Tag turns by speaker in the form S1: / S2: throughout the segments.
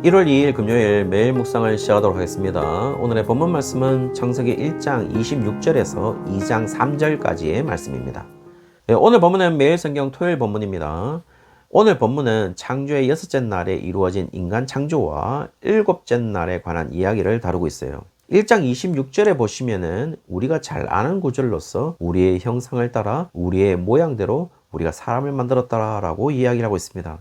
S1: 1월 2일 금요일 매일 묵상을 시작하도록 하겠습니다. 오늘의 본문 말씀은 창세기 1장 26절에서 2장 3절까지의 말씀입니다. 네, 오늘 본문은 매일 성경 토요일 본문입니다. 오늘 본문은 창조의 여섯째 날에 이루어진 인간 창조와 일곱째 날에 관한 이야기를 다루고 있어요. 1장 26절에 보시면은 우리가 잘 아는 구절로서 우리의 형상을 따라 우리의 모양대로 우리가 사람을 만들었다라고 이야기를 하고 있습니다.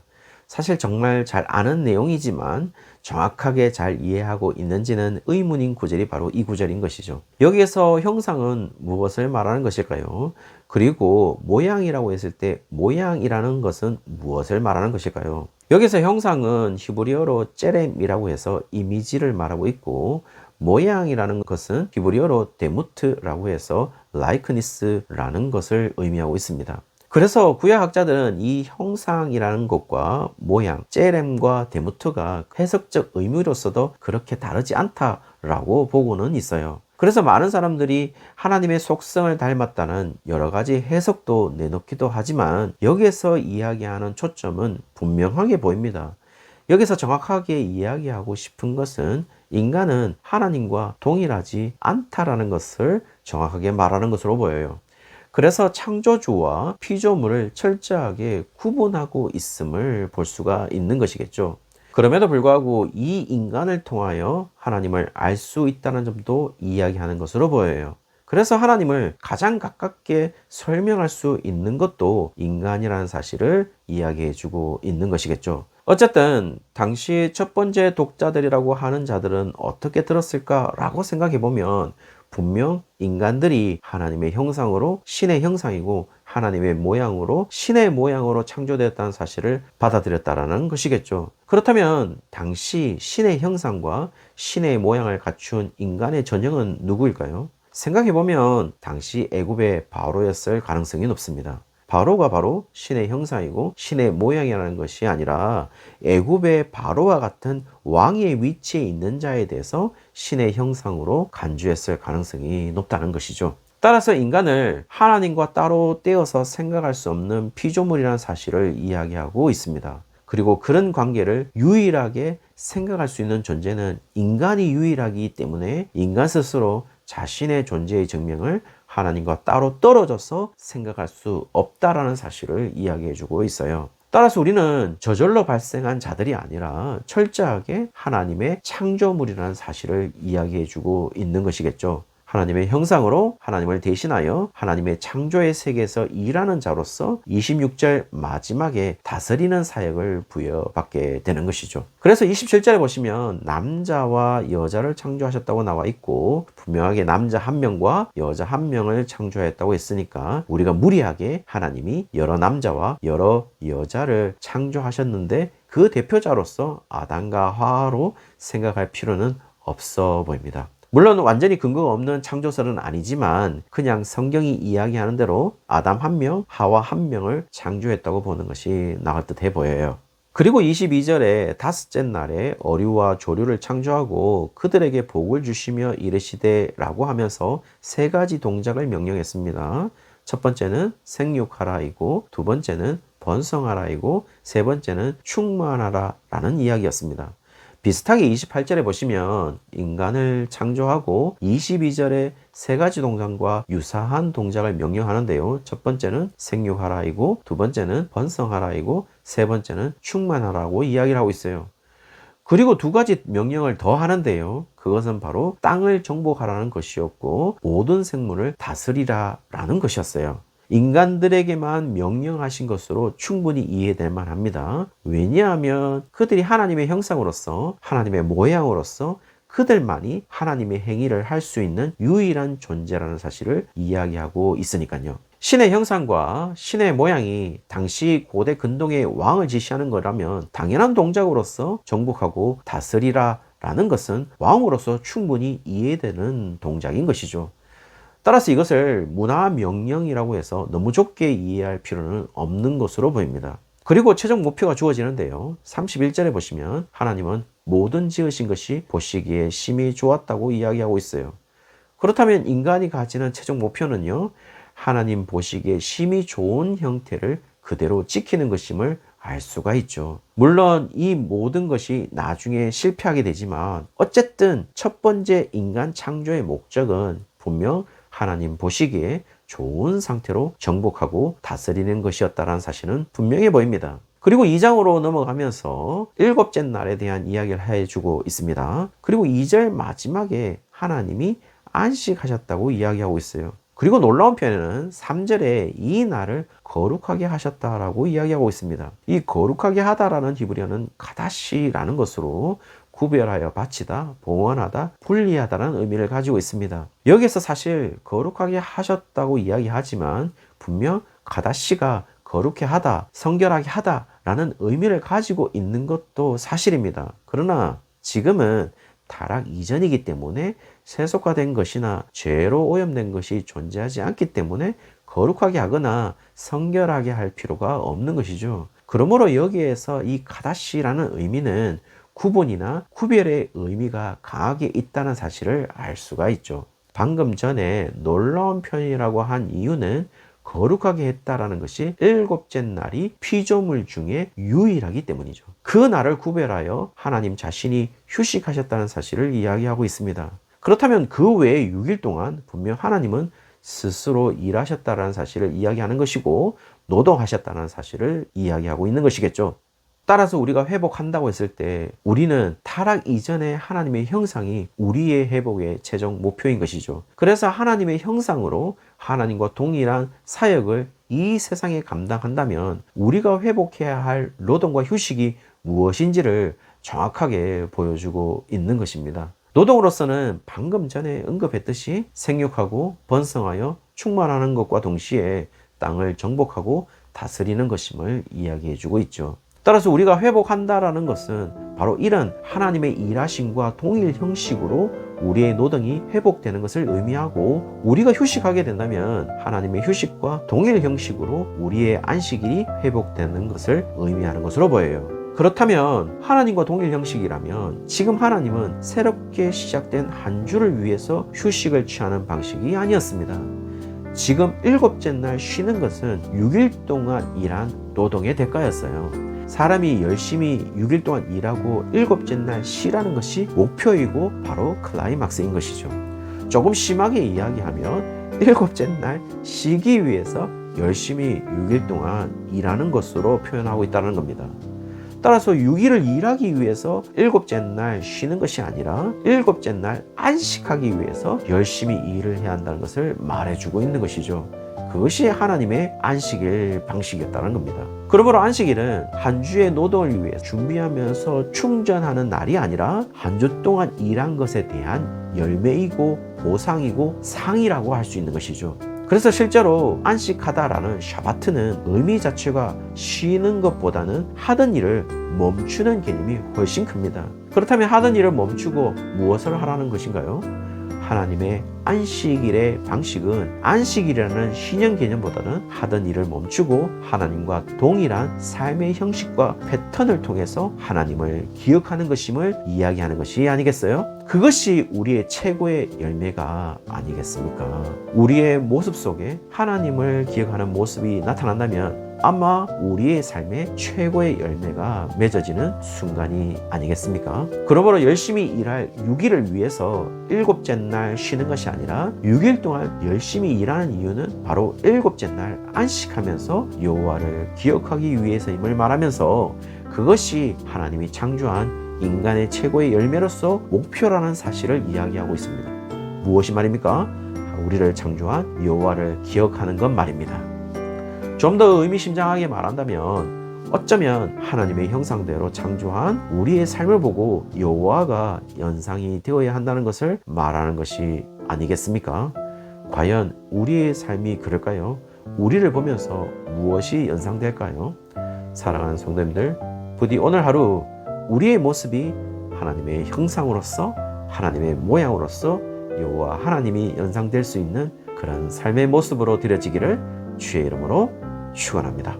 S1: 사실 정말 잘 아는 내용이지만 정확하게 잘 이해하고 있는지는 의문인 구절이 바로 이 구절인 것이죠. 여기에서 형상은 무엇을 말하는 것일까요? 그리고 모양이라고 했을 때 모양이라는 것은 무엇을 말하는 것일까요? 여기서 형상은 히브리어로 째렘이라고 해서 이미지를 말하고 있고, 모양이라는 것은 히브리어로 데무트라고 해서 라이크니스라는 것을 의미하고 있습니다. 그래서 구약학자들은 이 형상이라는 것과 모양, 째렘과 데무트가 해석적 의미로서도 그렇게 다르지 않다라고 보고는 있어요. 그래서 많은 사람들이 하나님의 속성을 닮았다는 여러 가지 해석도 내놓기도 하지만 여기에서 이야기하는 초점은 분명하게 보입니다. 여기서 정확하게 이야기하고 싶은 것은 인간은 하나님과 동일하지 않다라는 것을 정확하게 말하는 것으로 보여요. 그래서 창조주와 피조물을 철저하게 구분하고 있음을 볼 수가 있는 것이겠죠. 그럼에도 불구하고 이 인간을 통하여 하나님을 알 수 있다는 점도 이야기하는 것으로 보여요. 그래서 하나님을 가장 가깝게 설명할 수 있는 것도 인간이라는 사실을 이야기해 주고 있는 것이겠죠. 어쨌든 당시 첫 번째 독자들이라고 하는 자들은 어떻게 들었을까라고 생각해 보면 분명 인간들이 하나님의 형상으로 신의 형상이고 하나님의 모양으로 신의 모양으로 창조되었다는 사실을 받아들였다라는 것이겠죠. 그렇다면 당시 신의 형상과 신의 모양을 갖춘 인간의 전형은 누구일까요? 생각해보면 당시 애굽의 바로였을 가능성이 높습니다. 바로가 바로 신의 형상이고 신의 모양이라는 것이 아니라 애굽의 바로와 같은 왕의 위치에 있는 자에 대해서 신의 형상으로 간주했을 가능성이 높다는 것이죠. 따라서 인간을 하나님과 따로 떼어서 생각할 수 없는 피조물이라는 사실을 이야기하고 있습니다. 그리고 그런 관계를 유일하게 생각할 수 있는 존재는 인간이 유일하기 때문에 인간 스스로 자신의 존재의 증명을 하나님과 따로 떨어져서 생각할 수 없다라는 사실을 이야기해 주고 있어요. 따라서 우리는 저절로 발생한 자들이 아니라 철저하게 하나님의 창조물이라는 사실을 이야기해 주고 있는 것이겠죠. 하나님의 형상으로 하나님을 대신하여 하나님의 창조의 세계에서 일하는 자로서 26절 마지막에 다스리는 사역을 부여받게 되는 것이죠. 그래서 27절에 보시면 남자와 여자를 창조하셨다고 나와 있고 분명하게 남자 한 명과 여자 한 명을 창조했다고 했으니까 우리가 무리하게 하나님이 여러 남자와 여러 여자를 창조하셨는데 그 대표자로서 아담과 하와로 생각할 필요는 없어 보입니다. 물론 완전히 근거가 없는 창조설은 아니지만 그냥 성경이 이야기하는 대로 아담 한 명, 하와 한 명을 창조했다고 보는 것이 나을 듯해 보여요. 그리고 22절에 다섯째 날에 어류와 조류를 창조하고 그들에게 복을 주시며 이르시되 라고 하면서 세 가지 동작을 명령했습니다. 첫 번째는 생육하라이고 두 번째는 번성하라이고 세 번째는 충만하라 라는 이야기였습니다. 비슷하게 28절에 보시면 인간을 창조하고 22절에 세 가지 동작과 유사한 동작을 명령하는데요. 첫 번째는 생육하라이고 두 번째는 번성하라이고 세 번째는 충만하라고 이야기를 하고 있어요. 그리고 두 가지 명령을 더 하는데요. 그것은 바로 땅을 정복하라는 것이었고 모든 생물을 다스리라라는 것이었어요. 인간들에게만 명령하신 것으로 충분히 이해될 만합니다. 왜냐하면 그들이 하나님의 형상으로서 하나님의 모양으로서 그들만이 하나님의 행위를 할 수 있는 유일한 존재라는 사실을 이야기하고 있으니까요. 신의 형상과 신의 모양이 당시 고대 근동의 왕을 지시하는 거라면 당연한 동작으로서 정복하고 다스리라 라는 것은 왕으로서 충분히 이해되는 동작인 것이죠. 따라서 이것을 문화 명령이라고 해서 너무 좁게 이해할 필요는 없는 것으로 보입니다. 그리고 최종 목표가 주어지는데요. 31절에 보시면 하나님은 모든 지으신 것이 보시기에 심히 좋았다고 이야기하고 있어요. 그렇다면 인간이 가지는 최종 목표는요. 하나님 보시기에 심히 좋은 형태를 그대로 지키는 것임을 알 수가 있죠. 물론 이 모든 것이 나중에 실패하게 되지만 어쨌든 첫 번째 인간 창조의 목적은 분명 하나님 보시기에 좋은 상태로 정복하고 다스리는 것이었다는 사실은 분명해 보입니다. 그리고 2장으로 넘어가면서 일곱째 날에 대한 이야기를 해주고 있습니다. 그리고 2절 마지막에 하나님이 안식하셨다고 이야기하고 있어요. 그리고 놀라운 표현은 3절에 이 날을 거룩하게 하셨다라고 이야기하고 있습니다. 이 거룩하게 하다라는 히브리어는 카다시라는 것으로 구별하여 바치다, 봉헌하다, 분리하다라는 의미를 가지고 있습니다. 여기서 사실 거룩하게 하셨다고 이야기하지만 분명 카다시가 거룩해 하다, 성결하게 하다라는 의미를 가지고 있는 것도 사실입니다. 그러나 지금은 타락 이전이기 때문에 세속화된 것이나 죄로 오염된 것이 존재하지 않기 때문에 거룩하게 하거나 성결하게 할 필요가 없는 것이죠. 그러므로 여기에서 이 카다시라는 의미는 구분이나 구별의 의미가 강하게 있다는 사실을 알 수가 있죠. 방금 전에 놀라운 편이라고 한 이유는 거룩하게 했다라는 것이 일곱째 날이 피조물 중에 유일하기 때문이죠. 그 날을 구별하여 하나님 자신이 휴식하셨다는 사실을 이야기하고 있습니다. 그렇다면 그 외에 6일 동안 분명 하나님은 스스로 일하셨다는 사실을 이야기하는 것이고 노동하셨다는 사실을 이야기하고 있는 것이겠죠. 따라서 우리가 회복한다고 했을 때 우리는 타락 이전의 하나님의 형상이 우리의 회복의 최종 목표인 것이죠. 그래서 하나님의 형상으로 하나님과 동일한 사역을 이 세상에 감당한다면 우리가 회복해야 할 노동과 휴식이 무엇인지를 정확하게 보여주고 있는 것입니다. 노동으로서는 방금 전에 언급했듯이 생육하고 번성하여 충만하는 것과 동시에 땅을 정복하고 다스리는 것임을 이야기해주고 있죠. 따라서 우리가 회복한다라는 것은 바로 이런 하나님의 일하심과 동일 형식으로 우리의 노동이 회복되는 것을 의미하고 우리가 휴식하게 된다면 하나님의 휴식과 동일 형식으로 우리의 안식일이 회복되는 것을 의미하는 것으로 보여요. 그렇다면 하나님과 동일 형식이라면 지금 하나님은 새롭게 시작된 한 주를 위해서 휴식을 취하는 방식이 아니었습니다. 지금 일곱째 날 쉬는 것은 6일 동안 일한 노동의 대가였어요. 사람이 열심히 6일 동안 일하고 일곱째 날 쉬라는 것이 목표이고 바로 클라이막스인 것이죠. 조금 심하게 이야기하면 일곱째 날 쉬기 위해서 열심히 6일 동안 일하는 것으로 표현하고 있다는 겁니다. 따라서 6일을 일하기 위해서 일곱째 날 쉬는 것이 아니라 일곱째 날 안식하기 위해서 열심히 일을 해야 한다는 것을 말해주고 있는 것이죠. 그것이 하나님의 안식일 방식이었다는 겁니다. 그러므로 안식일은 한 주의 노동을 위해 준비하면서 충전하는 날이 아니라 한 주 동안 일한 것에 대한 열매이고 보상이고 상이라고 할 수 있는 것이죠. 그래서 실제로 안식하다라는 샤바트는 의미 자체가 쉬는 것보다는 하던 일을 멈추는 개념이 훨씬 큽니다. 그렇다면 하던 일을 멈추고 무엇을 하라는 것인가요? 하나님의 안식일의 방식은 안식일이라는 신형 개념보다는 하던 일을 멈추고 하나님과 동일한 삶의 형식과 패턴을 통해서 하나님을 기억하는 것임을 이야기하는 것이 아니겠어요? 그것이 우리의 최고의 열매가 아니겠습니까? 우리의 모습 속에 하나님을 기억하는 모습이 나타난다면 아마 우리의 삶의 최고의 열매가 맺어지는 순간이 아니겠습니까? 그러므로 열심히 일할 6일을 위해서 일곱째 날 쉬는 것이 아니라 6일 동안 열심히 일하는 이유는 바로 일곱째 날 안식하면서 여호와를 기억하기 위해서임을 말하면서 그것이 하나님이 창조한 인간의 최고의 열매로서 목표라는 사실을 이야기하고 있습니다. 무엇이 말입니까? 우리를 창조한 여호와를 기억하는 것 말입니다. 좀 더 의미심장하게 말한다면 어쩌면 하나님의 형상대로 창조한 우리의 삶을 보고 여호와가 연상이 되어야 한다는 것을 말하는 것이 아니겠습니까? 과연 우리의 삶이 그럴까요? 우리를 보면서 무엇이 연상될까요? 사랑하는 성도님들, 부디 오늘 하루 우리의 모습이 하나님의 형상으로서 하나님의 모양으로서 여호와 하나님이 연상될 수 있는 그런 삶의 모습으로 드려지기를 주의 이름으로 축원합니다.